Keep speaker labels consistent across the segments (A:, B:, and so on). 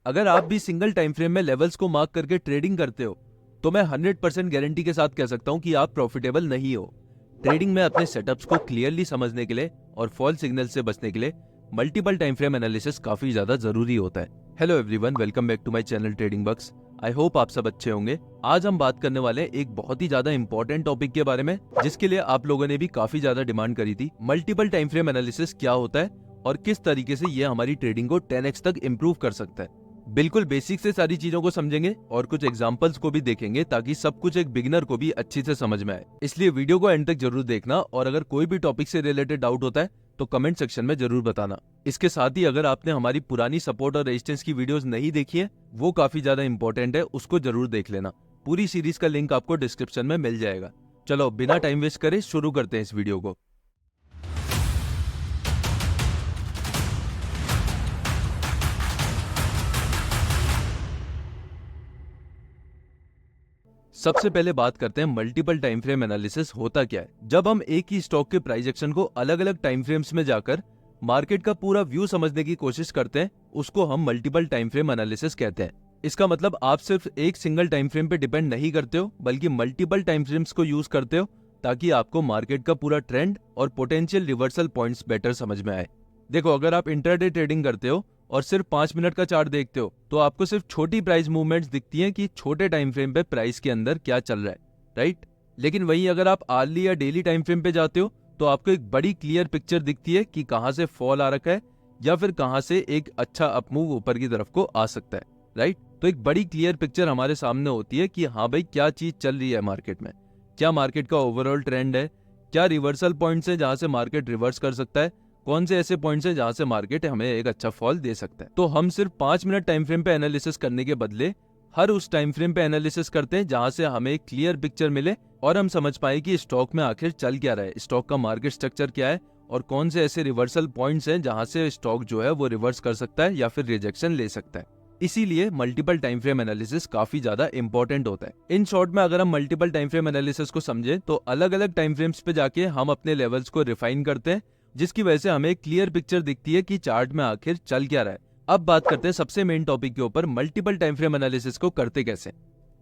A: अगर आप भी सिंगल टाइम फ्रेम में लेवल्स को मार्क करके ट्रेडिंग करते हो तो मैं 100% गारंटी के साथ कह सकता हूं कि आप प्रॉफिटेबल नहीं हो। ट्रेडिंग में अपने सेटअप्स को क्लियरली समझने के लिए और फॉल सिग्नल से बचने के लिए मल्टीपल टाइम फ्रेम एनालिसिस काफी ज्यादा जरूरी होता है। Hello everyone, welcome back to my channel trading bucks. I hope आप सब अच्छे होंगे। आज हम बात करने वाले हैं एक बहुत ही ज्यादा इंपॉर्टेंट टॉपिक के बारे में जिसके लिए आप लोगों ने भी काफी ज्यादा डिमांड करी थी। मल्टीपल टाइम फ्रेम एनालिसिस क्या होता है और किस तरीके से ये हमारी ट्रेडिंग को 10x तक इंप्रूव कर सकता है। बिल्कुल बेसिक से सारी चीजों को समझेंगे और कुछ एग्जांपल्स को भी देखेंगे ताकि सब कुछ एक बिगिनर को भी अच्छी से समझ में आए। इसलिए वीडियो को एंड तक जरूर देखना और अगर कोई भी टॉपिक से रिलेटेड डाउट होता है तो कमेंट सेक्शन में जरूर बताना। इसके साथ ही अगर आपने हमारी पुरानी सपोर्ट और रेजिस्टेंस की वीडियोस नहीं देखी है, वो काफी ज्यादा इंपॉर्टेंट है, उसको जरूर देख लेना। पूरी सीरीज का लिंक आपको डिस्क्रिप्शन में मिल जाएगा। चलो बिना टाइम वेस्ट करे शुरू करते हैं इस वीडियो को। सबसे पहले बात करते हैं मल्टीपल टाइम फ्रेम एनालिसिस होता क्या है। जब हम एक ही स्टॉक के प्राइस एक्शन को अलग अलग टाइम फ्रेम्स में जाकर मार्केट का पूरा व्यू समझने की कोशिश करते हैं, उसको हम मल्टीपल टाइम फ्रेम एनालिसिस कहते हैं। इसका मतलब आप सिर्फ एक सिंगल टाइम फ्रेम पे डिपेंड नहीं करते हो, बल्कि मल्टीपल टाइम फ्रेम्स को यूज करते हो ताकि आपको मार्केट का पूरा ट्रेंड और पोटेंशियल रिवर्सल पॉइंट्स बेटर समझ में आए। देखो, अगर आप इंट्राडे ट्रेडिंग करते हो और सिर्फ 5 मिनट का चार्ट देखते हो तो आपको सिर्फ छोटी प्राइस मूवमेंट्स दिखती हैं कि छोटे टाइम फ्रेम पे प्राइस के अंदर क्या चल रहा है, राइट। लेकिन वहीं अगर आप आर्ली या डेली टाइम फ्रेम पे जाते हो तो आपको एक बड़ी क्लियर पिक्चर दिखती है कि कहां से फॉल आ रखा है या फिर कहां से एक अच्छा अपमूव ऊपर की तरफ को आ सकता है, राइट। तो एक बड़ी क्लियर पिक्चर हमारे सामने होती है कि हाँ भाई, क्या चीज चल रही है मार्केट में, क्या मार्केट का ओवरऑल ट्रेंड है, क्या रिवर्सल पॉइंट्स है जहां से मार्केट रिवर्स कर सकता है, कौन से ऐसे पॉइंट्स हैं जहां से मार्केट हमें एक अच्छा फॉल दे सकता है। तो हम सिर्फ 5 मिनट टाइम फ्रेम पे एनालिसिस करने के बदले हर उस टाइम फ्रेम पे एनालिसिस करते हैं जहां से हमें एक क्लियर पिक्चर मिले और हम समझ पाए कि स्टॉक में आखिर चल क्या रहा है, स्टॉक का मार्केट स्ट्रक्चर क्या है और कौन से ऐसे रिवर्सल पॉइंट्स हैं जहां से स्टॉक जो है वो रिवर्स कर सकता है या फिर रिजेक्शन ले सकता है। इसीलिए मल्टीपल टाइम फ्रेम एनालिसिस काफी ज्यादा इंपॉर्टेंट होता है। इन शॉर्ट में अगर हम मल्टीपल टाइम फ्रेम एनालिसिस को समझे तो अलग अलग टाइम फ्रेम्स पे जाके हम अपने लेवल्स को रिफाइन करते हैं, जिसकी वजह से हमें एक क्लियर पिक्चर दिखती है कि चार्ट में आखिर चल क्या रहा है। अब बात करते हैं सबसे मेन टॉपिक के ऊपर, मल्टीपल टाइम फ्रेम एनालिसिस को करते कैसे।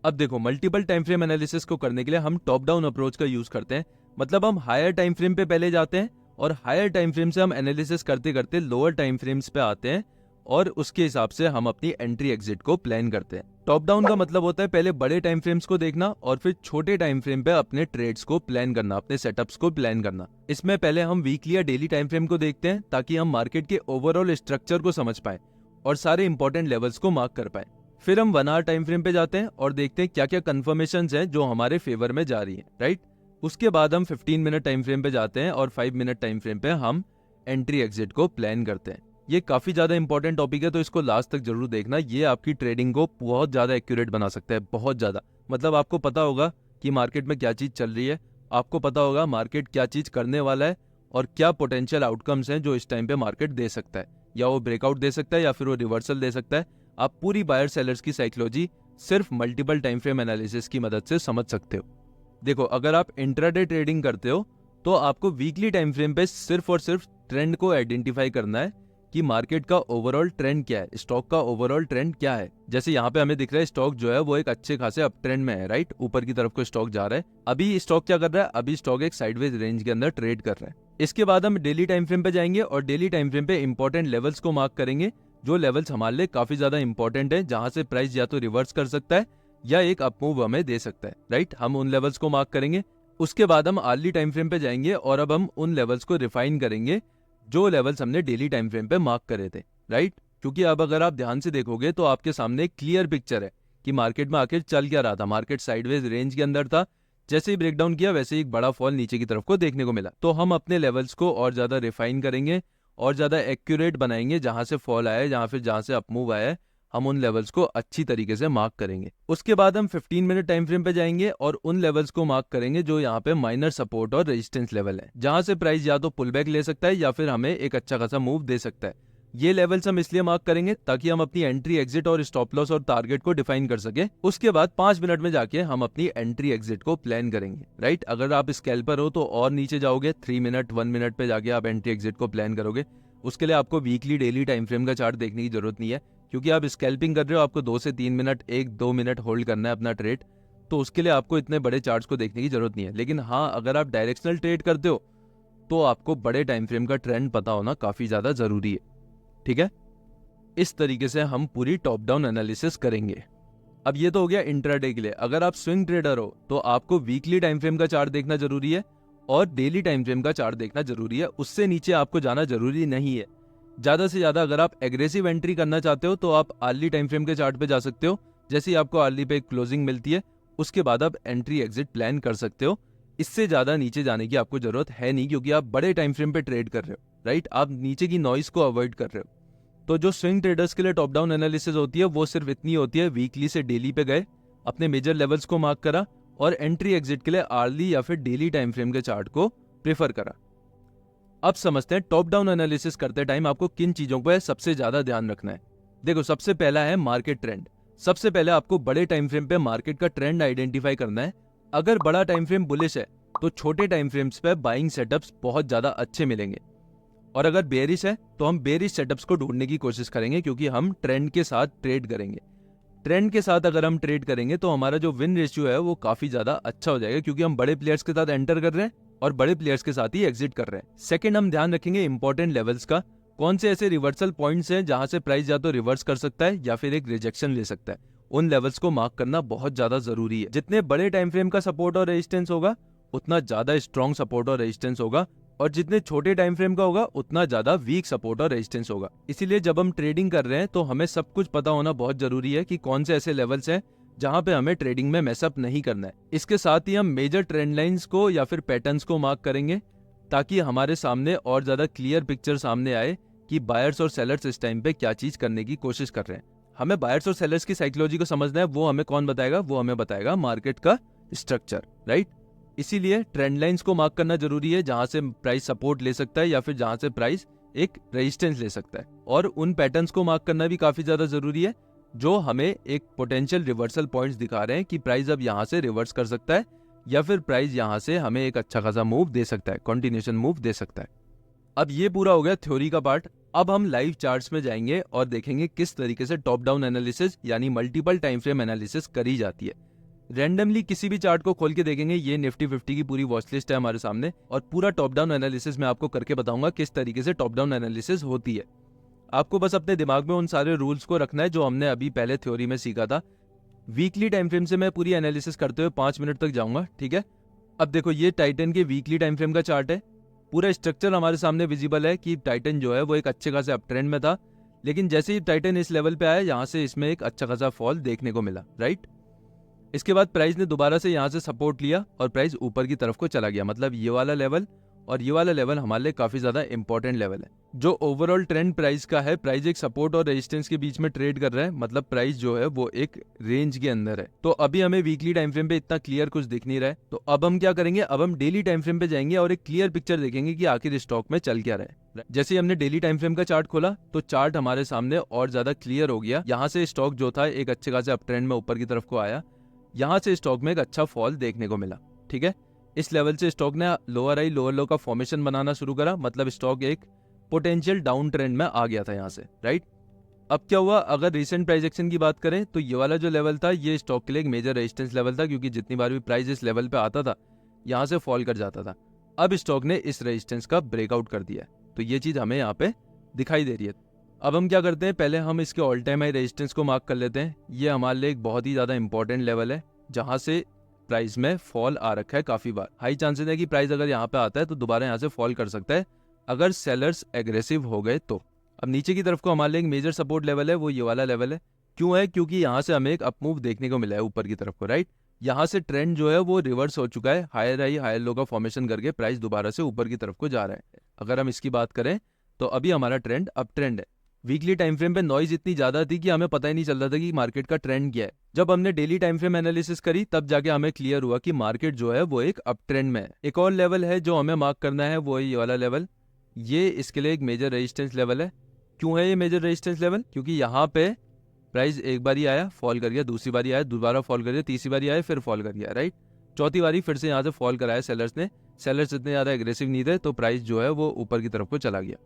A: अब देखो, मल्टीपल टाइम फ्रेम एनालिसिस को करने के लिए हम टॉप डाउन अप्रोच का यूज करते हैं। मतलब हम हायर टाइम फ्रेम पे पहले जाते हैं और हायर टाइम फ्रेम से हम एनालिसिस करते करते लोअर टाइम फ्रेम्स पे आते हैं और उसके हिसाब से हम अपनी एंट्री एग्जिट को प्लान करते हैं। टॉप डाउन का मतलब होता है पहले बड़े टाइम फ्रेम्स को देखना और फिर छोटे टाइम फ्रेम पे अपने ट्रेड्स को प्लान करना, अपने सेटअप्स को प्लान करना। इसमें पहले हम वीकली या डेली टाइम फ्रेम को देखते हैं ताकि हम मार्केट के ओवरऑल स्ट्रक्चर को समझ पाए और सारे इंपॉर्टेंट लेवल्स को मार्क कर पाए। फिर हम 1 आवर टाइम फ्रेम पे जाते हैं और देखते हैं क्या क्या कंफर्मेशंस हैं जो हमारे फेवर में जा रही है, राइट। उसके बाद हम 15 मिनट टाइम फ्रेम पे जाते हैं और 5 मिनट टाइम फ्रेम पे हम एंट्री एग्जिट को प्लान करते हैं। ये काफी ज्यादा इंपॉर्टेंट टॉपिक है तो इसको लास्ट तक जरूर देखना। ये आपकी ट्रेडिंग को बहुत ज्यादा एक्यूरेट बना सकता है, बहुत ज्यादा। मतलब आपको पता होगा कि मार्केट में क्या चीज चल रही है, आपको पता होगा मार्केट क्या चीज करने वाला है और क्या पोटेंशियल आउटकम्स हैं जो इस टाइम पे मार्केट दे सकता है, या वो ब्रेकआउट दे सकता है या फिर वो रिवर्सल दे सकता है। आप पूरी बायर सेलर्स की साइकोलॉजी सिर्फ मल्टीपल टाइम फ्रेम एनालिसिस की मदद से समझ सकते हो। देखो, अगर आप इंट्राडे ट्रेडिंग करते हो तो आपको वीकली टाइम फ्रेम पे सिर्फ और सिर्फ ट्रेंड को आइडेंटिफाई करना है कि मार्केट का ओवरऑल ट्रेंड क्या है, स्टॉक का ओवरऑल ट्रेंड क्या है। जैसे यहाँ पे हमें दिख रहा है स्टॉक जो है वो एक अच्छे खासे अप ट्रेंड में है, राइट। ऊपर की तरफ को स्टॉक जा रहा है। अभी स्टॉक क्या कर रहा है, अभी स्टॉक एक साइडवेज रेंज के अंदर ट्रेड कर रहा है। इसके बाद हम डेली टाइम फ्रेम पे जाएंगे और डेली टाइम फ्रेम पे इंपॉर्टेंट लेवल्स को मार्क करेंगे, जो लेवल्स हमारे लिए काफी ज्यादा इंपॉर्टेंट है, जहां से प्राइस या तो रिवर्स कर सकता है या एक अपमूव हमें दे सकता है, राइट। हम उन लेवल्स को मार्क करेंगे। उसके बाद हम आर्ली टाइम फ्रेम पे जाएंगे और अब हम उन लेवल्स को रिफाइन करेंगे जो लेवल्स हमने डेली टाइम फ्रेम पे मार्क करे थे, राइट। क्योंकि अब अगर आप ध्यान से देखोगे तो आपके सामने एक क्लियर पिक्चर है कि मार्केट में आखिर चल क्या रहा था। मार्केट साइडवेज रेंज के अंदर था, जैसे ही ब्रेकडाउन किया वैसे ही एक बड़ा फॉल नीचे की तरफ को देखने को मिला। तो हम अपने लेवल्स को और ज्यादा रिफाइन करेंगे और ज्यादा एक्यूरेट बनाएंगे। जहां से फॉल आया है, जहां से अपमूव आया है, हम उन लेवल्स को अच्छी तरीके से मार्क करेंगे। उसके बाद हम 15 मिनट टाइम फ्रेम पे जाएंगे और उन लेवल्स को मार्क करेंगे जो यहाँ पे माइनर सपोर्ट और रेजिस्टेंस लेवल है, जहां से प्राइस या तो पुल बैक ले सकता है या फिर हमें एक अच्छा खासा मूव दे सकता है। ये लेवल्स हम इसलिए मार्क करेंगे ताकि हम अपनी एंट्री एग्जिट और स्टॉप लॉस और टारगेट को डिफाइन कर सके। उसके बाद 5 मिनट में जाके हम अपनी एंट्री एग्जिट को प्लान करेंगे, राइट। अगर आप स्कैल्पर हो तो और नीचे जाओगे, 3 मिनट 1 मिनट पे जाके आप एंट्री एग्जिट को प्लान करोगे। उसके लिए आपको वीकली डेली टाइम फ्रेम का चार्ट देखने की जरूरत नहीं है, क्योंकि आप स्कैल्पिंग कर रहे हो, आपको 2 से 3 मिनट 1-2 मिनट होल्ड करना है अपना ट्रेड, तो उसके लिए आपको इतने बड़े चार्ट्स को देखने की जरूरत नहीं है। लेकिन हाँ, अगर आप डायरेक्शनल ट्रेड करते हो तो आपको बड़े टाइम फ्रेम का ट्रेंड पता होना काफी ज्यादा जरूरी है। ठीक है, इस तरीके से हम पूरी टॉप डाउन एनालिसिस करेंगे। अब ये तो हो गया इंट्राडे के लिए। अगर आप स्विंग ट्रेडर हो तो आपको वीकली टाइम फ्रेम का चार्ट देखना जरूरी है और डेली टाइम फ्रेम का चार्ट देखना जरूरी है। उससे नीचे आपको जाना जरूरी नहीं है। ज्यादा से ज्यादा अगर आप एग्रेसिव एंट्री करना चाहते हो तो आप अर्ली टाइम फ्रेम के चार्ट पे जा सकते हो। जैसे ही आपको अर्ली पे क्लोजिंग मिलती है उसके बाद आप एंट्री एग्जिट प्लान कर सकते हो। इससे ज्यादा नीचे जाने की आपको जरूरत है नहीं, क्योंकि आप बड़े टाइम फ्रेम पे ट्रेड कर रहे हो, राइट। आप नीचे की नॉइस को अवॉइड कर रहे हो। तो जो स्विंग ट्रेडर्स के लिए टॉप डाउन एनालिसिस होती है वो सिर्फ इतनी होती है, वीकली से डेली पे गए, अपने मेजर लेवल्स को मार्क करा और एंट्री एग्जिट के लिए आर्ली या फिर डेली टाइम फ्रेम के चार्ट को प्रेफर करा। अब समझते हैं टॉप डाउन एनालिसिस करते टाइम आपको किन चीजों पर सबसे ज्यादा ध्यान रखना है। देखो, सबसे पहला है मार्केट ट्रेंड। सबसे पहले आपको बड़े टाइम फ्रेम पे मार्केट का ट्रेंड आइडेंटिफाई करना है। अगर बड़ा टाइम फ्रेम बुलिश है तो छोटे टाइम फ्रेम्स पे बाइंग सेटअप्स बहुत ज्यादा अच्छे मिलेंगे, और अगर बेरिश है तो हम बेरिश सेटअप्स को ढूंढने की कोशिश करेंगे, क्योंकि हम ट्रेंड के साथ ट्रेड करेंगे। ट्रेंड के साथ अगर हम ट्रेड करेंगे तो हमारा जो विन रेशियो है वो काफी ज्यादा अच्छा हो जाएगा, क्योंकि हम बड़े प्लेयर्स के साथ एंटर कर रहे हैं और बड़े प्लेयर्स के साथ ही एग्जिट कर रहे हैं। सेकंड, हम ध्यान रखेंगे इंपॉर्टेंट लेवल्स का। कौन से ऐसे रिवर्सल पॉइंट्स हैं जहां से प्राइस या तो रिवर्स कर सकता है या फिर एक रिजेक्शन ले सकता है। उन लेवल्स को मार्क करना बहुत ज्यादा जरूरी है। जितने बड़े टाइम फ्रेम का सपोर्ट और रेजिस्टेंस होगा उतना ज्यादा स्ट्रॉन्ग सपोर्ट और रेजिस्टेंस होगा, और जितने छोटे टाइम फ्रेम का होगा उतना ज्यादा वीक सपोर्ट और रेजिस्टेंस होगा। इसीलिए जब हम ट्रेडिंग कर रहे हैं तो हमें सब कुछ पता होना बहुत जरूरी है कि कौन से ऐसे लेवल्स हैं जहां पे हमें ट्रेडिंग में मैसअप नहीं करना है। इसके साथ ही हम मेजर ट्रेंड लाइंस को या फिर पैटर्न्स को मार्क करेंगे, ताकि हमारे सामने और ज्यादा क्लियर पिक्चर सामने आए कि बायर्स और सेलर्स इस टाइम पे क्या चीज करने की कोशिश कर रहे हैं। हमें बायर्स और सेलर्स की साइकोलॉजी को समझना है। वो हमें कौन बताएगा? वो हमें बताएगा मार्केट का स्ट्रक्चर, राइट। इसीलिए ट्रेंड लाइंस को मार्क करना जरूरी है, जहां से प्राइस सपोर्ट ले सकता है या फिर जहां से प्राइस एक रेजिस्टेंस ले सकता है। और उन पैटर्न्स को मार्क करना भी काफी ज्यादा जरूरी है जो हमें एक पोटेंशियल रिवर्सल पॉइंट्स दिखा रहे हैं कि प्राइस अब यहां से रिवर्स कर सकता है या फिर प्राइस यहां से हमें एक अच्छा खासा मूव दे सकता है, कंटिन्यूएशन मूव दे सकता है। अब ये पूरा हो गया थ्योरी का पार्ट। अब हम लाइव चार्ट्स में जाएंगे और देखेंगे किस तरीके से टॉप डाउन एनालिसिस यानी मल्टीपल टाइम फ्रेम एनालिसिस करी जाती है। रैंडमली किसी भी चार्ट को खोल के देखेंगे। ये निफ्टी 50 की पूरी वॉच लिस्ट है हमारे सामने, और पूरा टॉप डाउन एनालिसिस मैं आपको करके बताऊंगा किस तरीके से टॉप डाउन एनालिसिस होती है। आपको बस अपने दिमाग में उन सारे रूल्स को रखना है जो हमने अभी पहले थ्योरी में सीखा था। वीकली टाइम फ्रेम से मैं पूरी एनालिसिस करते हुए 5 मिनट तक जाऊंगा, ठीक है। अब देखो, ये टाइटन के वीकली टाइम फ्रेम का चार्ट है। पूरा स्ट्रक्चर हमारे सामने विजिबल है कि टाइटन जो है वो एक अच्छे खासे अप ट्रेंड में था, लेकिन जैसे ही टाइटन इस लेवल पे आया यहाँ से इसमें एक अच्छा खासा फॉल देखने को मिला, राइट। इसके बाद प्राइस ने दोबारा से यहाँ से सपोर्ट लिया और प्राइस ऊपर की तरफ को चला गया। मतलब ये वाला लेवल और ये वाला लेवल हमारे लिए काफी ज्यादा इंपॉर्टेंट लेवल है। जो ओवरऑल ट्रेंड प्राइस का है, प्राइस एक सपोर्ट और रेजिस्टेंस के बीच में ट्रेड कर रहा है, मतलब प्राइस जो है वो एक रेंज के अंदर है। तो अभी हमें वीकली टाइम फ्रेम पे इतना क्लियर कुछ दिख नहीं रहा है, तो अब हम क्या करेंगे? अब हम डेली टाइम फ्रेम पे जाएंगे और एक क्लियर पिक्चर देखेंगे कि आखिर स्टॉक में चल क्या रहा है। जैसे हमने डेली टाइम फ्रेम का चार्ट खोला तो चार्ट हमारे सामने और ज्यादा क्लियर हो गया। यहाँ से स्टॉक जो था एक अच्छे खासे अप ट्रेंड में ऊपर की तरफ को आया, यहाँ से स्टॉक में एक अच्छा फॉल देखने को मिला, ठीक है। इस लेवल से स्टॉक ने लोअर हाई लोअर लो का फॉर्मेशन बनाना शुरू करा, मतलब स्टॉक एक पोटेंशियल डाउन ट्रेंड में आ गया था यहाँ से, राइट। अब क्या हुआ? अगर रिसेंट प्राइस एक्शन की बात करें तो ये वाला जो लेवल था ये स्टॉक के लिए एक मेजर रेजिस्टेंस लेवल था, क्योंकि जितनी बार भी प्राइस इस लेवल पे आता था यहाँ से फॉल कर जाता था। अब स्टॉक ने इस रेजिस्टेंस का ब्रेकआउट कर दिया, तो ये चीज हमें यहाँ पे दिखाई दे रही है। अब हम क्या करते हैं? पहले हम इसके ऑल टाइम हाई रेजिस्टेंस को मार्क कर लेते हैं। ये हमारे लिए एक बहुत ही ज्यादा इंपॉर्टेंट लेवल है जहां से प्राइस में फॉल आ रखा है काफी बार। हाई चांसेस है कि प्राइस अगर यहाँ पे आता है तो दोबारा यहाँ से फॉल कर सकता है अगर सेलर्स एग्रेसिव हो गए तो। अब नीचे की तरफ को हमारे लिए एक मेजर सपोर्ट लेवल है, वो ये वाला लेवल है। क्यों है? क्योंकि यहाँ से हमें एक अप मूव देखने को मिला है ऊपर की तरफ को, राइट। यहाँ से ट्रेंड जो है वो रिवर्स हो चुका है, हायर हाई हायर लो का फॉर्मेशन करके प्राइस दोबारा से ऊपर की तरफ को जा रहा है। अगर हम इसकी बात करें तो अभी हमारा ट्रेंड अप ट्रेंड है। वीकली टाइम फ्रेम पे नॉइज इतनी ज्यादा थी कि हमें पता ही नहीं चल रहा था कि मार्केट का ट्रेंड क्या है। जब हमने डेली टाइम फ्रेम एनालिसिस करी तब जाके हमें क्लियर हुआ कि मार्केट जो है वो एक अप ट्रेंड में है। एक और लेवल है जो हमें मार्क करना है, वो है ये वाला लेवल। ये इसके लिए एक मेजर रेजिस्टेंस लेवल है। क्यों है ये मेजर रेजिस्टेंस लेवल? क्योंकि यहाँ पे प्राइस एक बार ही आया, फॉल कर गया, दूसरी बार आया, दोबारा फॉल कर गया, तीसरी बार आया, फिर फॉल कर गया, राइट। चौथी बारी फिर से यहाँ से फॉल कराया सेलर्स ने। सेलर्स इतने ज्यादा एग्रेसिव नहीं थे तो प्राइस जो है वो ऊपर की तरफ को चला गया।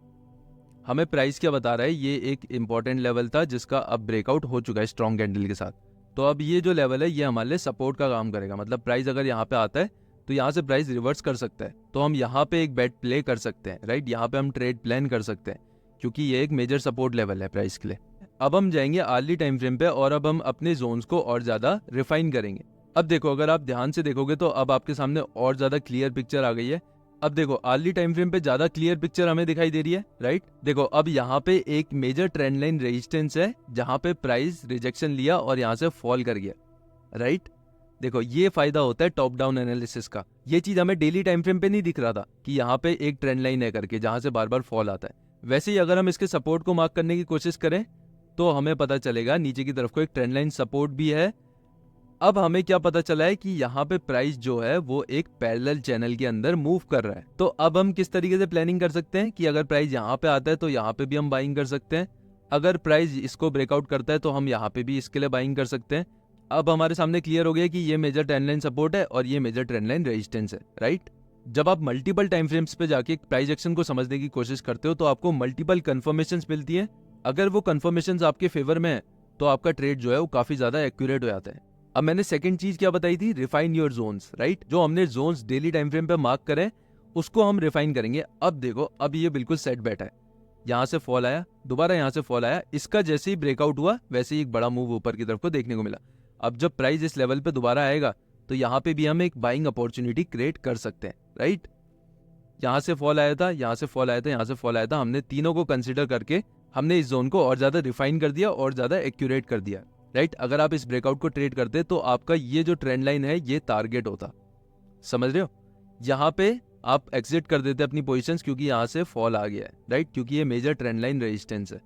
A: हमें प्राइस क्या बता रहा है, ये एक इंपॉर्टेंट लेवल था जिसका अब ब्रेकआउट हो चुका है स्ट्रॉन्ग कैंडल के साथ। तो अब ये जो लेवल है ये हमारे लिए सपोर्ट का काम करेगा, मतलब प्राइस अगर यहाँ पे आता है तो यहाँ से प्राइस रिवर्स कर सकता है, तो हम यहाँ पे एक बेट प्ले कर सकते हैं, राइट। यहाँ पे हम ट्रेड प्लान कर सकते हैं क्योंकि ये एक मेजर सपोर्ट लेवल है प्राइस के लिए। अब हम जाएंगे आर्ली टाइम फ्रेम पे और अब हम अपने जोन्स को और ज्यादा रिफाइन करेंगे। अब देखो, अगर आप ध्यान से देखोगे तो अब आपके सामने और ज्यादा क्लियर पिक्चर आ गई है। अब देखो आर्ली टाइम फ्रेम पे ज्यादा क्लियर पिक्चर हमें दिखाई दे रही है, राइट। देखो अब यहाँ पे एक मेजर ट्रेंड लाइन रेजिस्टेंस है जहां पे प्राइस रिजेक्शन लिया और यहाँ से फॉल कर गया, राइट। देखो ये फायदा होता है टॉप डाउन एनालिसिस का। ये चीज हमें डेली टाइम फ्रेम पे नहीं दिख रहा था कि यहाँ पे एक ट्रेंड लाइन है करके जहां से बार बार फॉल आता है। वैसे ही अगर हम इसके सपोर्ट को मार्क करने की कोशिश करें तो हमें पता चलेगा नीचे की तरफ को एक ट्रेंड लाइन सपोर्ट भी है। अब हमें क्या पता चला है कि यहाँ पे प्राइस जो है वो एक पैरेलल चैनल के अंदर मूव कर रहा है। तो अब हम किस तरीके से प्लानिंग कर सकते हैं कि अगर प्राइस यहाँ पे आता है तो यहाँ पे भी हम बाइंग कर सकते हैं, अगर प्राइस इसको ब्रेकआउट करता है तो हम यहाँ पे भी इसके लिए बाइंग कर सकते हैं। अब हमारे सामने क्लियर हो गया कि ये मेजर ट्रेंड लाइन सपोर्ट है और ये मेजर ट्रेंड लाइन रेजिस्टेंस है, राइट। जब आप मल्टीपल टाइम फ्रेम्स पे जाके प्राइस एक्शन को समझने की कोशिश करते हो तो आपको मल्टीपल कंफर्मेशंस मिलती है। अगर वो कंफर्मेशंस आपके फेवर में है तो आपका ट्रेड जो है वो काफी ज्यादा एक्यूरेट हो जाता है। अब मैंने सेकंड चीज क्या बताई थी, रिफाइन योर जोन्स, राइट। जो हमने जोन्स डेली टाइम फ्रेम पे मार्क करे उसको हम रिफाइन करेंगे। अब देखो अब ये बिल्कुल सेट बैठा है, यहाँ से फॉल आया, दोबारा यहाँ से फॉल आया, इसका जैसे ही ब्रेकआउट हुआ वैसे ही एक बड़ा मूव ऊपर की तरफ को देखने को मिला। अब जब प्राइस इस लेवल पे दोबारा आएगा तो यहाँ पे भी हम एक बाइंग अपॉर्चुनिटी क्रिएट कर सकते हैं, राइट। यहाँ से फॉल आया था, यहाँ से फॉल आया था, यहाँ से फॉल आया था, हमने तीनों को कंसिडर करके हमने इस जोन को और ज्यादा रिफाइन कर दिया और ज्यादा एक्यूरेट कर दिया, राइट। अगर आप इस ब्रेकआउट को ट्रेड करते तो आपका ये जो ट्रेंड लाइन है ये टारगेट होता, समझ रहे हो। यहाँ पे आप एग्जिट कर देते अपनी पोजीशंस क्योंकि यहाँ से फॉल आ गया है, राइट, क्योंकि ये मेजर ट्रेंड लाइन रेजिस्टेंस है।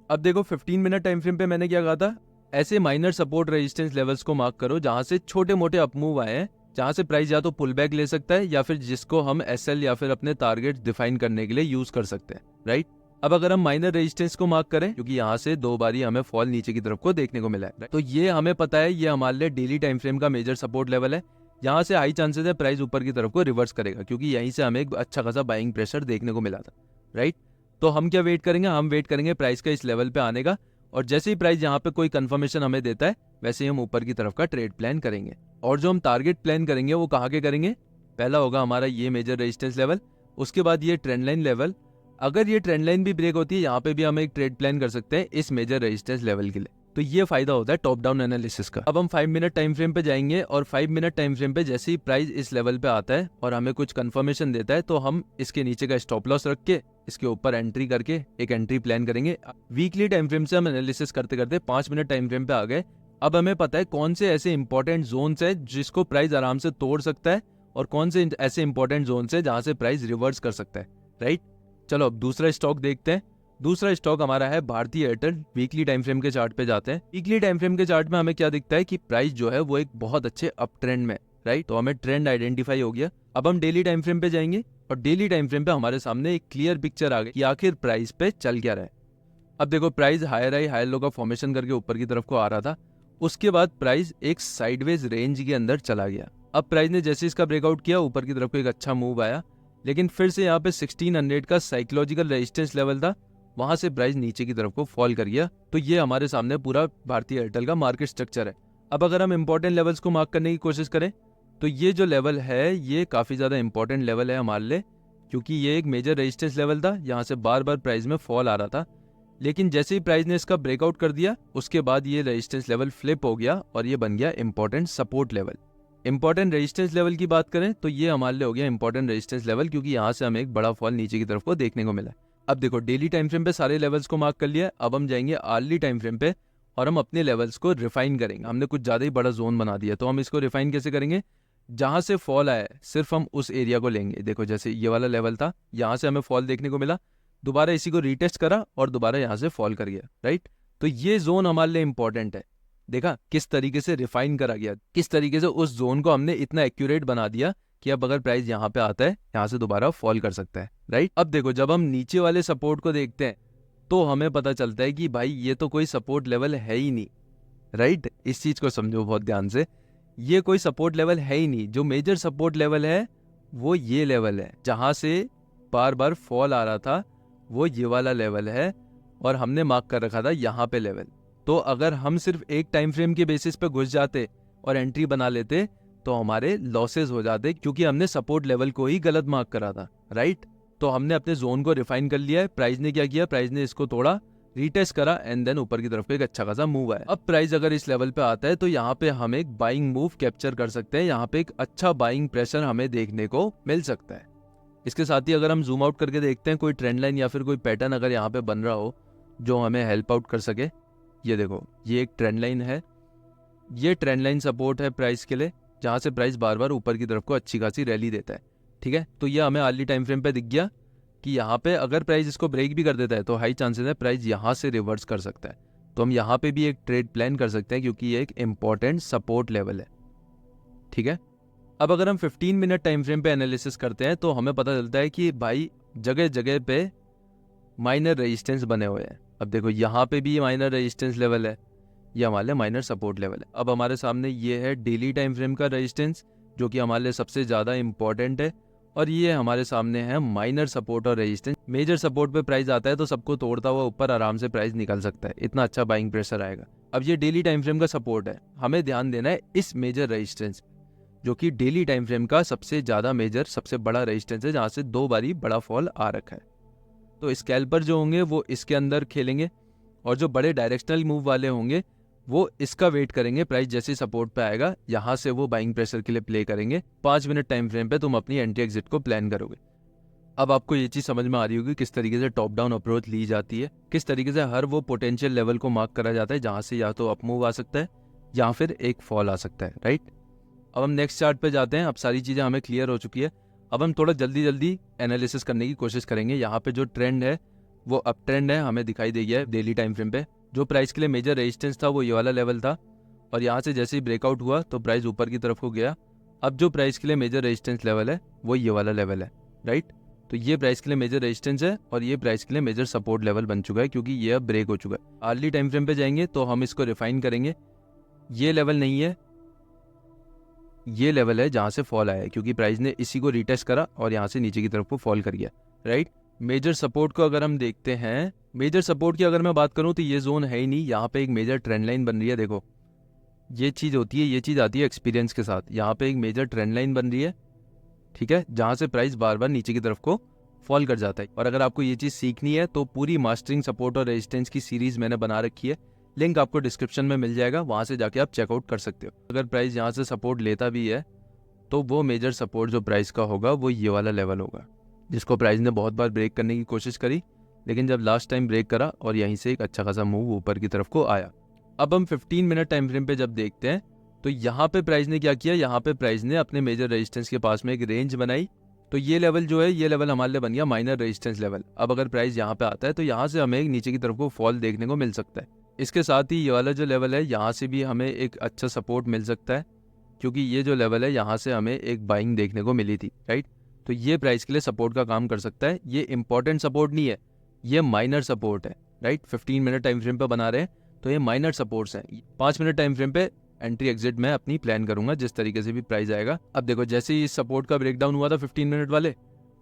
A: अब देखो 15 मिनट टाइम फ्रेम पे मैंने क्या कहा था, ऐसे माइनर सपोर्ट रेजिस्टेंस लेवल्स को मार्क करो जहां से छोटे मोटे अपमूव आए हैं, जहां से प्राइस या तो पुल बैक ले सकता है या फिर जिसको हम एसएल या फिर अपने टारगेट डिफाइन करने के लिए यूज कर सकते हैं, राइट। अब अगर हम माइनर रेजिस्टेंस को मार्क करें क्योंकि यहाँ से 2 बारी हमें फॉल नीचे की तरफ को देखने को मिला है, तो ये हमें पता है ये हमारे लिए डेली टाइम फ्रेम का मेजर सपोर्ट लेवल है। यहाँ से हाई चांसेस है प्राइस ऊपर की तरफ को रिवर्स करेगा क्योंकि यहीं से हमें एक अच्छा खासा बाइंग प्रेशर देखने को मिला था, राइट। तो हम क्या वेट करेंगे, हम वेट करेंगे प्राइस का इस लेवल पे आने का, और जैसे ही प्राइस यहाँ पे कोई कंफर्मेशन हमें देता है वैसे ही हम ऊपर की तरफ का ट्रेड प्लान करेंगे। और जो हम टारगेट प्लान करेंगे वो कहाँ के करेंगे, पहला होगा हमारा ये मेजर रेजिस्टेंस लेवल, उसके बाद ये ट्रेंड लाइन लेवल। अगर ये ट्रेंड लाइन भी ब्रेक होती है यहाँ पे भी हम एक ट्रेड प्लान कर सकते हैं इस मेजर रेजिस्टेंस लेवल के लिए। तो ये फायदा होता है टॉप डाउन एनालिसिस का। अब हम 5 मिनट टाइम फ्रेम पे जाएंगे और 5 मिनट टाइम फ्रेम पे जैसे ही प्राइस इस लेवल पे आता है और हमें कुछ कंफर्मेशन देता है तो हम इसके नीचे का स्टॉप लॉस रख के इसके ऊपर एंट्री करके एक एंट्री प्लान करेंगे। वीकली टाइम फ्रेम से हम एनालिसिस करते करते 5 मिनट टाइम फ्रेम पे आ गए। अब हमें पता है कौन से ऐसे इंपॉर्टेंट जोन्स है जिसको प्राइस आराम से तोड़ सकता है और कौन से ऐसे इंपॉर्टेंट जोन्स है जहां से प्राइस रिवर्स कर सकता है, राइट। चलो अब दूसरा स्टॉक देखते हैं। दूसरा स्टॉक हमारा है भारतीय एयरटेल। वीकली टाइम फ्रेम के चार्ट पे जाते हैं। वीकली टाइम फ्रेम के चार्ट में हमें क्या दिखता है कि प्राइस जो है वो एक बहुत अच्छे अप ट्रेंड में, राइट। तो हमें ट्रेंड आइडेंटिफाई हो गया। अब हम डेली टाइम फ्रेम पे जाएंगे और डेली टाइम फ्रेम पे हमारे सामने एक क्लियर पिक्चर आ गई कि आखिर प्राइस पे चल क्या रहा है। अब देखो price higher high higher low का फॉर्मेशन करके ऊपर की तरफ को आ रहा था, उसके बाद प्राइस एक साइडवेज रेंज के अंदर चला गया। अब प्राइस ने जैसे इसका ब्रेकआउट किया ऊपर की तरफ को एक अच्छा मूव आया, लेकिन फिर से यहाँ पे 1600 का साइकोलॉजिकल रेजिस्टेंस लेवल था, वहां से प्राइस नीचे की तरफ को फॉल कर गया। तो ये हमारे सामने पूरा भारतीय एयरटेल का मार्केट स्ट्रक्चर है। अब अगर हम इंपॉर्टेंट लेवल्स को मार्क करने की कोशिश करें तो ये जो लेवल है ये काफी ज्यादा इंपॉर्टेंट लेवल है हमारे लिए, क्योंकि ये एक मेजर रेजिस्टेंस लेवल था। यहाँ से बार बार प्राइस में फॉल आ रहा था, लेकिन जैसे ही प्राइस ने इसका ब्रेकआउट कर दिया उसके बाद ये रेजिस्टेंस लेवल फ्लिप हो गया और ये बन गया important support level. Important resistance level की बात करें तो ये हमारे लिए हो गया इंपॉर्टेंट रेजिस्टेंस लेवल, क्योंकि यहाँ से हमें एक बड़ा फॉल नीचे की तरफ को देखने को मिला। अब देखो डेली टाइम फ्रेम पे सारे लेवल्स को मार्क कर लिया। अब हम जाएंगे आर्ली टाइम फ्रेम पे और हम अपने लेवल्स को रिफाइन करेंगे। हमने कुछ ज्यादा ही बड़ा जोन बना दिया, तो हम इसको रिफाइन कैसे करेंगे, जहां से फॉल आया सिर्फ हम उस एरिया को लेंगे। देखो जैसे ये वाला लेवल था, यहाँ से हमें फॉल देखने को मिला, दोबारा इसी को रीटेस्ट करा और दोबारा यहाँ से फॉल कर गया, राइट। तो ये जोन हमारे लिए इंपॉर्टेंट है। देखा किस तरीके से रिफाइन करा गया, किस तरीके से उस जोन को हमने इतना एक्यूरेट बना दिया कि अब अगर प्राइस यहाँ पे आता है यहाँ से दोबारा फॉल कर सकता है, राइट। अब देखो जब हम नीचे वाले सपोर्ट को देखते हैं तो हमें पता चलता है कि भाई ये तो कोई सपोर्ट लेवल है ही नहीं, राइट। इस चीज को समझो बहुत ध्यान से, ये कोई सपोर्ट लेवल है ही नहीं। जो मेजर सपोर्ट लेवल है वो ये लेवल है जहां से बार बार फॉल आ रहा था वो ये वाला लेवल है और हमने मार्क कर रखा था यहाँ पे लेवल। तो अगर हम सिर्फ एक टाइम फ्रेम के बेसिस पे घुस जाते और एंट्री बना लेते तो हमारे लॉसेस हो जाते, क्योंकि हमने सपोर्ट लेवल को ही गलत मार्क करा था, राइट। तो हमने अपने जोन को रिफाइन कर लिया है। प्राइस ने क्या किया, प्राइस ने इसको तोड़ा, रीटेस्ट करा एंड देन ऊपर की तरफ एक अच्छा खासा मूव आया। अब प्राइस अगर इस लेवल पे आता है तो यहाँ पे हम एक बाइंग मूव कैप्चर कर सकते हैं, यहाँ पे एक अच्छा बाइंग प्रेशर हमें देखने को मिल सकता है। इसके साथ ही अगर हम जूम आउट करके देखते हैं कोई ट्रेंड लाइन या फिर कोई पैटर्न अगर यहाँ पे बन रहा हो जो हमें हेल्प आउट कर सके। ये देखो, ये एक ट्रेंड लाइन है, ये ट्रेंड लाइन सपोर्ट है प्राइस के लिए, जहाँ से प्राइस बार बार ऊपर की तरफ को अच्छी खासी रैली देता है, ठीक है। तो ये हमें अर्ली टाइम फ्रेम पे दिख गया कि यहाँ पे अगर प्राइस इसको ब्रेक भी कर देता है तो हाई चांसेस है प्राइस यहाँ से रिवर्स कर सकता है। तो हम यहाँ पे भी एक ट्रेड प्लान कर सकते हैं क्योंकि ये एक इंपॉर्टेंट सपोर्ट लेवल है, ठीक है। अब अगर हम 15 मिनट टाइम फ्रेम पे एनालिसिस करते हैं तो हमें पता चलता है कि भाई जगह जगह पे माइनर रेजिस्टेंस बने हुए हैं। अब देखो यहाँ पे भी माइनर रेजिस्टेंस लेवल है, ये हमारे लिए माइनर सपोर्ट लेवल है। अब हमारे सामने ये है डेली टाइम फ्रेम का रेजिस्टेंस जो कि हमारे लिए सबसे ज़्यादा इंपॉर्टेंट है, और ये हमारे सामने है माइनर सपोर्ट और रेजिस्टेंस। मेजर सपोर्ट पे प्राइस आता है तो सबको तोड़ता हुआ ऊपर आराम से प्राइस निकल सकता है, इतना अच्छा बाइंग प्रेशर आएगा। अब ये डेली टाइम फ्रेम का सपोर्ट है, हमें ध्यान देना है इस मेजर रेजिस्टेंस जो कि डेली टाइम फ्रेम का सबसे ज़्यादा मेजर सबसे बड़ा रेजिस्टेंस है, जहाँ से 2 बारी बड़ा फॉल आ रखा है। तो स्कैल्पर जो होंगे वो इसके अंदर खेलेंगे और जो बड़े डायरेक्शनल मूव वाले होंगे वो इसका वेट करेंगे, प्राइस जैसे सपोर्ट पे आएगा यहाँ से वो बाइंग प्रेशर के लिए प्ले करेंगे। 5 मिनट टाइम फ्रेम पे तुम अपनी एंट्री एग्जिट को प्लान करोगे। अब आपको ये चीज़ समझ में आ रही होगी किस तरीके से टॉप डाउन अप्रोच ली जाती है, किस तरीके से हर वो पोटेंशियल लेवल को मार्क करा जाता है जहाँ से या तो अप मूव आ सकता है या फिर एक फॉल आ सकता है, राइट। अब हम नेक्स्ट चार्ट पे जाते हैं। अब सारी चीज़ें हमें क्लियर हो चुकी है। अब हम थोड़ा जल्दी जल्दी एनालिसिस करने की कोशिश करेंगे। यहाँ पे जो ट्रेंड है वो अप ट्रेंड है, हमें दिखाई दे गया है डेली टाइम फ्रेम पे। जो प्राइस के लिए मेजर रेजिस्टेंस था वो ये वाला लेवल था, और यहाँ से जैसे ही ब्रेकआउट हुआ तो प्राइस ऊपर की तरफ को गया। अब जो प्राइस के लिए मेजर रेजिस्टेंस लेवल है वो ये वाला लेवल है, राइट। तो ये प्राइस के लिए मेजर रेजिस्टेंस है और ये प्राइस के लिए मेजर सपोर्ट लेवल बन चुका है क्योंकि ये अब ब्रेक हो चुका है। अर्ली टाइम फ्रेम पे जाएंगे तो हम इसको रिफाइन करेंगे। ये लेवल नहीं है, ये लेवल है जहाँ से फॉल आया है क्योंकि प्राइस ने इसी को रीटेस्ट करा और यहाँ से नीचे की तरफ को फॉल कर गया, राइट। मेजर सपोर्ट को अगर हम देखते हैं, मेजर सपोर्ट की अगर मैं बात करूं तो ये जोन है ही नहीं, यहाँ पे एक मेजर ट्रेंड लाइन बन रही है। देखो ये चीज़ होती है, ये चीज़ आती है एक्सपीरियंस के साथ। यहाँ पे एक मेजर ट्रेंड लाइन बन रही है, ठीक है, जहाँ से प्राइस बार बार नीचे की तरफ को फॉल कर जाता है। और अगर आपको ये चीज़ सीखनी है तो पूरी मास्टरिंग सपोर्ट और रेजिस्टेंस की सीरीज मैंने बना रखी है, लिंक आपको डिस्क्रिप्शन में मिल जाएगा, वहाँ से जाके आप चेकआउट कर सकते हो। अगर प्राइस यहाँ से सपोर्ट लेता भी है तो वो मेजर सपोर्ट जो प्राइस का होगा वो ये वाला लेवल होगा, जिसको प्राइस ने बहुत बार ब्रेक करने की कोशिश करी, लेकिन जब लास्ट टाइम ब्रेक करा और यहीं से एक अच्छा खासा मूव ऊपर की तरफ को आया। अब हम 15 मिनट टाइम फ्रेम पे जब देखते हैं तो यहाँ पे प्राइस ने क्या किया, यहाँ पे प्राइस ने अपने मेजर रेजिस्टेंस के पास में एक रेंज बनाई। तो ये लेवल जो है ये लेवल हमारे लिए बन गया माइनर रेजिस्टेंस लेवल। अब अगर प्राइस यहाँ पे आता है तो यहाँ से हमें एक नीचे की तरफ को फॉल देखने को मिल सकता है। इसके साथ ही ये वाला जो लेवल है यहाँ से भी हमें एक अच्छा सपोर्ट मिल सकता है क्योंकि ये जो लेवल है यहाँ से हमें एक बाइंग देखने को मिली थी, राइट। तो ये प्राइस के लिए सपोर्ट का काम कर सकता है। ये इंपॉर्टेंट सपोर्ट नहीं है, ये माइनर सपोर्ट है, राइट। 15 मिनट टाइम फ्रेम पे बना रहे हैं तो ये माइनर सपोर्ट्स हैं। 5 मिनट टाइम फ्रेम पे एंट्री एग्जिट मैं अपनी प्लान करूंगा जिस तरीके से भी प्राइस आएगा। अब देखो जैसे ही इस सपोर्ट का ब्रेकडाउन हुआ था 15 मिनट वाले,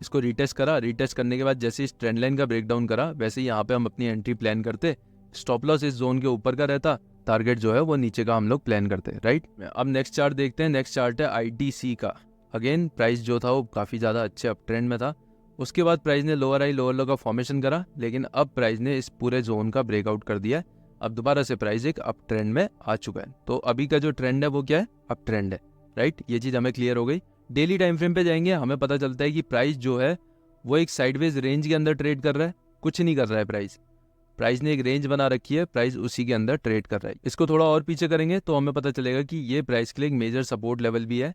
A: इसको रीटेस्ट करा, रीटेस्ट करने के बाद जैसे इस ट्रेंड लाइन का ब्रेकडाउन करा वैसे ही यहाँ पे हम अपनी एंट्री प्लान करते। स्टॉप लॉस इस जोन के ऊपर का रहता, टारगेट जो है वो नीचे का हम लोग प्लान करते, राइट। अब नेक्स्ट चार्ट देखते हैं। नेक्स्ट चार्ट है ITC का। अगेन प्राइस जो था वो काफ़ी ज़्यादा अच्छे अप ट्रेंड में था। उसके बाद प्राइस ने लोअर हाई लोअर लो का फॉर्मेशन करा, लेकिन अब प्राइस ने इस पूरे जोन का ब्रेकआउट कर दिया। अब दोबारा से प्राइस एक अप ट्रेंड में आ चुका है। तो अभी का जो ट्रेंड है वो क्या है, अप ट्रेंड है, राइट। ये चीज़ हमें क्लियर हो गई। डेली टाइम फ्रेम पे जाएंगे, हमें पता चलता है कि प्राइस जो है वो एक साइडवेज रेंज के अंदर ट्रेड कर रहा है, कुछ नहीं कर रहा है प्राइस ने एक रेंज बना रखी है, प्राइस उसी के अंदर ट्रेड कर रहा है। इसको थोड़ा और पीछे करेंगे तो हमें पता चलेगा कि ये प्राइस के लिए एक मेजर सपोर्ट लेवल भी है,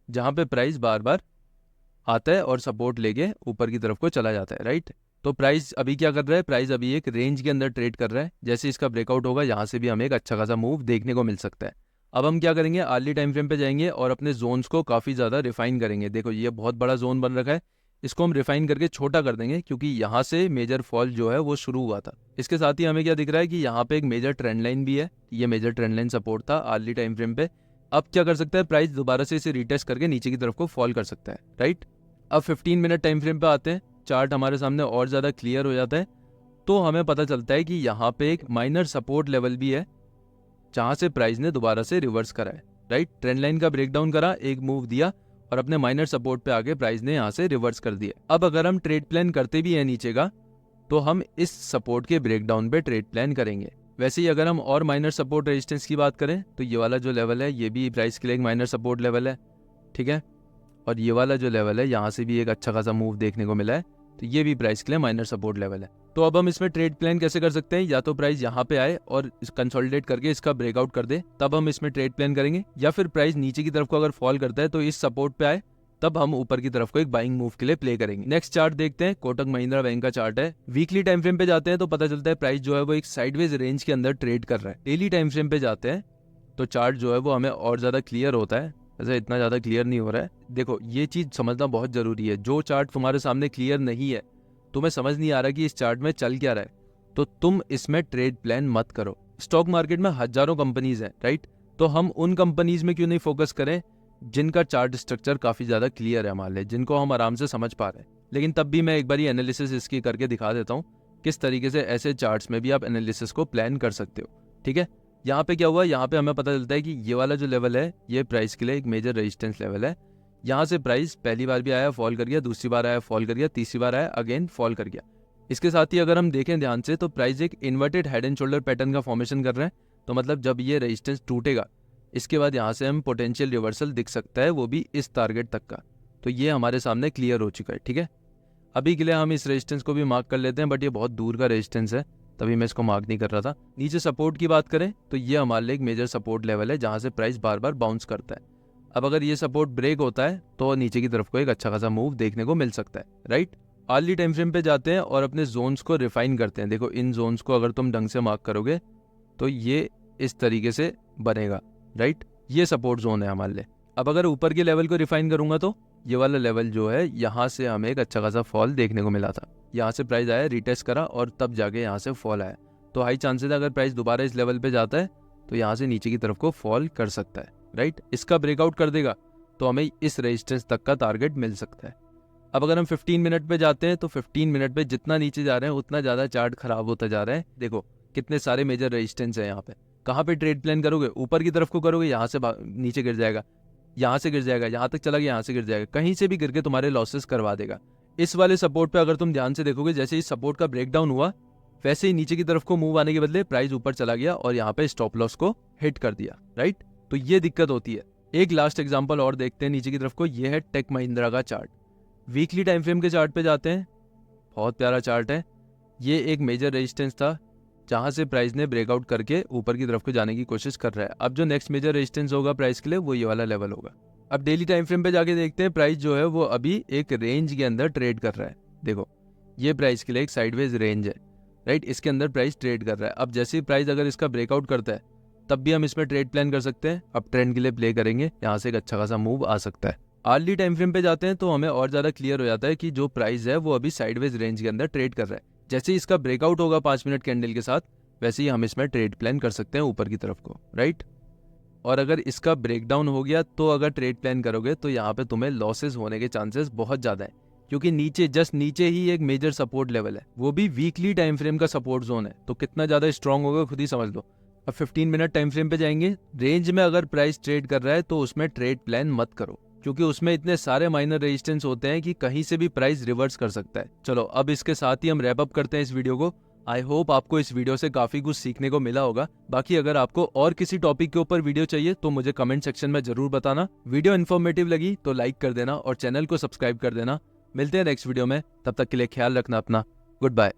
A: जहाँ पे प्राइस बार बार आता है और सपोर्ट लेके ऊपर की तरफ को चला जाता है, राइट। तो प्राइस अभी क्या कर रहा है, प्राइस अभी एक रेंज के अंदर ट्रेड कर रहा है। जैसे इसका ब्रेकआउट होगा यहाँ से भी हमें एक अच्छा खासा मूव देखने को मिल सकता है। अब हम क्या करेंगे, अर्ली टाइम फ्रेम पे जाएंगे और अपने जोन्स को काफ़ी ज़्यादा रिफाइन करेंगे। देखो ये बहुत बड़ा जोन बन रखा है, इसको हम रिफाइन करके छोटा कर देंगे क्योंकि यहाँ से मेजर फॉल जो है वो शुरू हुआ था। इसके साथ ही हमें क्या दिख रहा है कि यहाँ पे एक मेजर ट्रेंड लाइन भी है, ये मेजर ट्रेंड लाइन सपोर्ट था अर्ली टाइम फ्रेम पे। अब क्या कर सकता है, प्राइस दोबारा से इसे रीटेस्ट करके नीचे की तरफ को फॉल कर सकता है, राइट। अब 15 मिनट टाइम फ्रेम पे आते हैं चार्ट हमारे सामने और ज़्यादा क्लियर हो जाता है तो हमें पता चलता है कि यहाँ पे एक माइनर सपोर्ट लेवल भी है जहाँ से प्राइस ने दोबारा से रिवर्स करा है, राइट। ट्रेंड लाइन का ब्रेकडाउन करा, एक मूव दिया और अपने माइनर सपोर्ट पे आके प्राइस ने यहाँ से रिवर्स कर दिया। अब अगर हम ट्रेड प्लान करते भी हैं नीचे का तो हम इस सपोर्ट के ब्रेकडाउन पे ट्रेड प्लान करेंगे। वैसे ही अगर हम और माइनर सपोर्ट रेजिस्टेंस की बात करें तो ये वाला जो लेवल है ये भी प्राइस के लिए एक माइनर सपोर्ट लेवल है, ठीक है। और ये वाला जो लेवल है यहाँ से भी एक अच्छा खासा मूव देखने को मिला है तो ये भी प्राइस के लिए माइनर सपोर्ट लेवल है। तो अब हम इसमें ट्रेड प्लान कैसे कर सकते हैं, या तो प्राइस यहाँ पे आए और कंसोलिडेट करके इसका ब्रेकआउट कर दे तब हम इसमें ट्रेड प्लान करेंगे, या फिर प्राइस नीचे की तरफ को अगर फॉल करता है तो इस सपोर्ट पे आए तब हम ऊपर की तरफ को एक बाइंग मूव के लिए प्ले करेंगे। नेक्स्ट चार्ट देखते हैं, कोटक महिंद्रा बैंक का चार्ट है। वीकली टाइम फ्रेम पे जाते हैं तो पता चलता है प्राइस जो है वो एक साइडवेज रेंज के अंदर ट्रेड कर रहा है। डेली टाइम फ्रेम पे जाते हैं तो चार्ट जो है वो हमें और ज्यादा क्लियर होता है, वैसे इतना ज्यादा क्लियर नहीं हो रहा है। देखो ये चीज समझना बहुत जरूरी है, जो चार्ट तुम्हारे सामने क्लियर नहीं है, तुम्हें समझ नहीं आ रहा कि इस चार्ट में चल क्या रहा है, तो तुम इसमें ट्रेड प्लान मत करो। स्टॉक मार्केट में हजारों कंपनीज हैं, राइट, तो हम उन कंपनीज में क्यों नहीं फोकस करें जिनका चार्ट स्ट्रक्चर काफी ज्यादा क्लियर है हमारे लिए, जिनको हम आराम से समझ पा रहे हैं। लेकिन तब भी मैं एक बार एनालिसिस इसकी करके दिखा देता हूँ किस तरीके से ऐसे चार्ट्स में भी आप एनालिसिस को प्लान कर सकते हो, ठीक है। यहाँ पे क्या हुआ, यहाँ पे हमें पता चलता है कि ये वाला जो लेवल है ये प्राइस के लिए एक मेजर रेजिस्टेंस लेवल है। यहाँ से प्राइस पहली बार भी आया फॉल कर गया, दूसरी बार आया फॉल कर गया, तीसरी बार आया अगेन फॉल कर गया। इसके साथ ही अगर हम देखें ध्यान से तो प्राइस एक inverted head and shoulder pattern का फॉर्मेशन कर रहे हैं, तो मतलब जब ये रेजिस्टेंस टूटेगा इसके बाद यहाँ से हम पोटेंशियल रिवर्सल दिख सकता है, वो भी इस टारगेट तक का। तो ये हमारे सामने क्लियर हो चुका है, ठीक है। अभी के लिए हम इस रेजिस्टेंस को भी मार्क कर लेते हैं, बट ये बहुत दूर का रेजिस्टेंस है तभी मैं इसको मार्क नहीं कर रहा था। नीचे सपोर्ट की बात करें तो ये हमारे लिए एक मेजर सपोर्ट लेवल है जहाँ से प्राइस बार बार बाउंस करता है। अब अगर ये सपोर्ट ब्रेक होता है तो नीचे की तरफ को एक अच्छा खासा मूव देखने को मिल सकता है, राइट। अर्ली टाइम फ्रेम पे जाते हैं और अपने जोन्स को रिफाइन करते हैं। देखो इन जोन्स को अगर तुम ढंग से मार्क करोगे तो ये इस तरीके से बनेगा, राइट। ये सपोर्ट जोन है हमारे लिए। अब अगर ऊपर के लेवल को रिफाइन करूंगा तो ये वाला लेवल जो है यहाँ से हमें एक अच्छा खासा फॉल देखने को मिला था। यहाँ से प्राइस आया, रिटेस्ट करा और तब जाके यहाँ से फॉल आया, तो हाई चांसेस है अगर प्राइस दोबारा इस लेवल पे जाता है तो यहाँ से नीचे की तरफ को फॉल कर सकता है, राइट। इसका ब्रेकआउट कर देगा तो हमें इस रेजिस्टेंस तक का टारगेट मिल सकता है। अब अगर हम 15 मिनट पे जाते हैं तो 15 मिनट पे जितना नीचे जा रहे हैं उतना ज्यादा चार्ट खराब होता जा रहा है। देखो कितने सारे मेजर रेजिस्टेंस है यहाँ पे। कहाँ पे ट्रेड प्लान करोगे, ऊपर की तरफ को करोगे, यहाँ से नीचे गिर जाएगा, यहाँ से गिर जाएगा, यहाँ तक चला गया, यहाँ से गिर जाएगा, कहीं से भी गिर के तुम्हारे लॉसेस करवा देगा। इस वाले सपोर्ट पे अगर तुम ध्यान से देखोगे, जैसे ही सपोर्ट का ब्रेकडाउन हुआ वैसे ही नीचे की तरफ को मूव आने के बदले प्राइस ऊपर चला गया और यहाँ पे स्टॉप लॉस को हिट कर दिया, राइट। तो ये दिक्कत होती है। एक लास्ट एग्जांपल और देखते हैं नीचे की तरफ को, ये है टेक महिंद्रा का चार्ट। वीकली टाइम फ्रेम के चार्ट पे जाते हैं, बहुत प्यारा चार्ट है। ये एक मेजर रेजिस्टेंस था जहां से प्राइस ने ब्रेकआउट करके ऊपर की तरफ को जाने की कोशिश कर रहा है। अब जो नेक्स्ट मेजर रेजिस्टेंस होगा प्राइस के लिए वो ये वाला लेवल होगा। अब डेली टाइम फ्रेम पे जाके देखते हैं, प्राइस जो है वो अभी एक रेंज के अंदर ट्रेड कर रहा है। देखो ये प्राइस के लिए एक साइडवेज रेंज है, राइट, इसके अंदर प्राइस ट्रेड कर रहा है। अब जैसे ही प्राइस अगर इसका ब्रेकआउट करता है तब भी हम इसमें ट्रेड प्लान कर सकते हैं। अब ट्रेंड के लिए प्ले करेंगे, यहाँ से एक अच्छा खासा मूव आ सकता है। अर्ली टाइम फ्रेम पे जाते हैं तो हमें और ज्यादा क्लियर हो जाता है कि जो प्राइस है वो अभी साइडवेज रेंज के अंदर ट्रेड कर रहा है। जैसे ही इसका ब्रेकआउट होगा 5 मिनट कैंडल के साथ, वैसे ही हम इसमें ट्रेड प्लान कर सकते हैं ऊपर की तरफ को, राइट। और अगर इसका ब्रेकडाउन हो गया तो अगर ट्रेड प्लान करोगे तो यहाँ पे तुम्हें लॉसेस होने के चांसेस बहुत ज्यादा है, क्योंकि नीचे जस्ट नीचे ही एक मेजर सपोर्ट लेवल है, वो भी वीकली टाइम फ्रेम का सपोर्ट जोन है। तो कितना ज्यादा स्ट्रांग होगा खुद ही समझ लो। अब 15 मिनट टाइम फ्रेम पे जाएंगे, रेंज में अगर प्राइस ट्रेड कर रहा है तो उसमें ट्रेड प्लान मत करो, क्योंकि उसमें इतने सारे माइनर रेजिस्टेंस होते हैं कि कहीं से भी प्राइस रिवर्स कर सकता है। चलो अब इसके साथ ही हम रैप अप करते हैं इस वीडियो को। आई होप आपको इस वीडियो से काफी कुछ सीखने को मिला होगा। बाकी अगर आपको और किसी टॉपिक के ऊपर वीडियो चाहिए तो मुझे कमेंट सेक्शन में जरूर बताना। वीडियो इन्फॉर्मेटिव लगी तो लाइक कर देना और चैनल को सब्सक्राइब कर देना। मिलते हैं नेक्स्ट वीडियो में, तब तक के लिए ख्याल रखना अपना। Good bye.